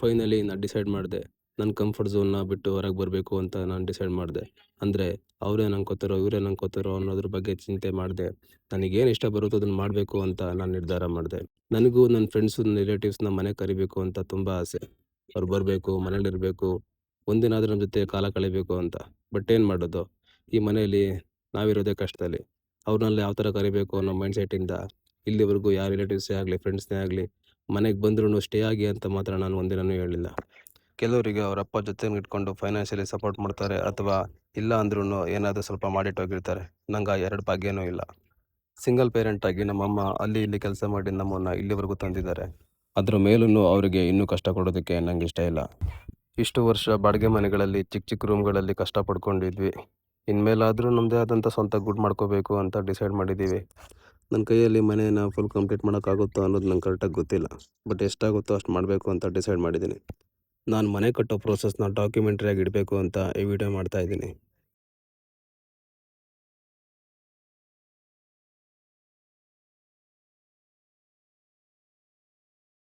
Finally ನಾನು decide ಮಾಡಿದೆ. ನನ್ನ ಕಂಫರ್ಟ್ ಝೋನ್ನ ಬಿಟ್ಟು ಹೊರಗೆ ಬರಬೇಕು ಅಂತ ನಾನು ಡಿಸೈಡ್ ಮಾಡಿದೆ. ಅಂದರೆ ಅವರೇನು ಅನ್ಕೋತಾರೋ, ಇವರೇನು ಅನ್ಕೋತಾರೋ ಅನ್ನೋದ್ರ ಬಗ್ಗೆ ಚಿಂತೆ ಮಾಡದೆ, ನನಗೇನು ಇಷ್ಟ ಬರುತ್ತೋ ಅದನ್ನು ಮಾಡಬೇಕು ಅಂತ ನಾನು ನಿರ್ಧಾರ ಮಾಡಿದೆ. ನನಗೂ ನನ್ನ ಫ್ರೆಂಡ್ಸು, ನನ್ನ ರಿಲೇಟಿವ್ಸ್‌ನ ಮನೆಗೆ ಕರಿಬೇಕು ಅಂತ ತುಂಬ ಆಸೆ. ಅವ್ರು ಬರಬೇಕು, ಮನೇಲಿರಬೇಕು, ಒಂದಿನಾದರೂ ನಮ್ಮ ಜೊತೆ ಕಾಲ ಕಳೀಬೇಕು ಅಂತ. ಬಟ್ ಏನು ಮಾಡೋದು, ಈ ಮನೆಯಲ್ಲಿ ನಾವಿರೋದೇ ಕಷ್ಟದಲ್ಲಿ. ಅವ್ರನ್ನೆಲ್ಲ ಯಾವ ಥರ ಕರಿಬೇಕು ಅನ್ನೋ ಮೈಂಡ್‌ಸೆಟ್ಟಿಂದ ಇಲ್ಲಿವರೆಗೂ ಯಾರ ರಿಲೇಟಿವ್ಸೇ ಆಗಲಿ, ಫ್ರೆಂಡ್ಸ್‌ನೇ ಆಗಲಿ, ಮನೆಗೆ ಬಂದ್ರೂ ಸ್ಟೇ ಆಗಿ ಅಂತ ಮಾತ್ರ ನಾನು ಒಂದಿನನೂ ಹೇಳಿಲ್ಲ. ಕೆಲವರಿಗೆ ಅವ್ರ ಅಪ್ಪ ಜೊತೆಗೆ ಇಟ್ಕೊಂಡು ಫೈನಾನ್ಷಿಯಲಿ ಸಪೋರ್ಟ್ ಮಾಡ್ತಾರೆ, ಅಥವಾ ಇಲ್ಲ ಅಂದ್ರೂ ಏನಾದರೂ ಸ್ವಲ್ಪ ಮಾಡಿಟ್ಟೋಗಿರ್ತಾರೆ. ನಂಗೆ ಆ 2 ಭಾಗ್ಯನೂ ಇಲ್ಲ. ಸಿಂಗಲ್ ಪೇರೆಂಟಾಗಿ ನಮ್ಮಮ್ಮ ಅಲ್ಲಿ ಇಲ್ಲಿ ಕೆಲಸ ಮಾಡಿ ನಮ್ಮನ್ನು ಇಲ್ಲಿವರೆಗೂ ತಂದಿದ್ದಾರೆ. ಅದ್ರ ಮೇಲೂ ಅವರಿಗೆ ಇನ್ನೂ ಕಷ್ಟ ಕೊಡೋದಕ್ಕೆ ನಂಗೆ ಇಷ್ಟ ಇಲ್ಲ. ಇಷ್ಟು ವರ್ಷ ಬಾಡಿಗೆ ಮನೆಗಳಲ್ಲಿ ಚಿಕ್ಕ ಚಿಕ್ಕ ರೂಮ್ಗಳಲ್ಲಿ ಕಷ್ಟ ಪಡ್ಕೊಂಡಿದ್ವಿ. ಇನ್ಮೇಲಾದರೂ ನಮ್ಮದೇ ಆದಂಥ ಸ್ವಂತ ಗುಡ್ ಮಾಡ್ಕೋಬೇಕು ಅಂತ ಡಿಸೈಡ್ ಮಾಡಿದ್ದೀವಿ. ನನ್ನ ಕೈಯಲ್ಲಿ ಮನೇನ ಫುಲ್ ಕಂಪ್ಲೀಟ್ ಮಾಡೋಕ್ಕಾಗುತ್ತೋ ಅನ್ನೋದು ನಂಗೆ ಕರೆಕ್ಟಾಗಿ ಗೊತ್ತಿಲ್ಲ. ಬಟ್ ಎಷ್ಟಾಗುತ್ತೋ ಅಷ್ಟು ಮಾಡಬೇಕು ಅಂತ ಡಿಸೈಡ್ ಮಾಡಿದ್ದೀನಿ. ನಾನು ಮನೆ ಕಟ್ಟೋ ಪ್ರೋಸೆಸ್ನ ಡಾಕ್ಯುಮೆಂಟ್ರಿಯಾಗಿ ಇಡಬೇಕು ಅಂತ ಈ ವಿಡಿಯೋ ಮಾಡ್ತಾಯಿದ್ದೀನಿ.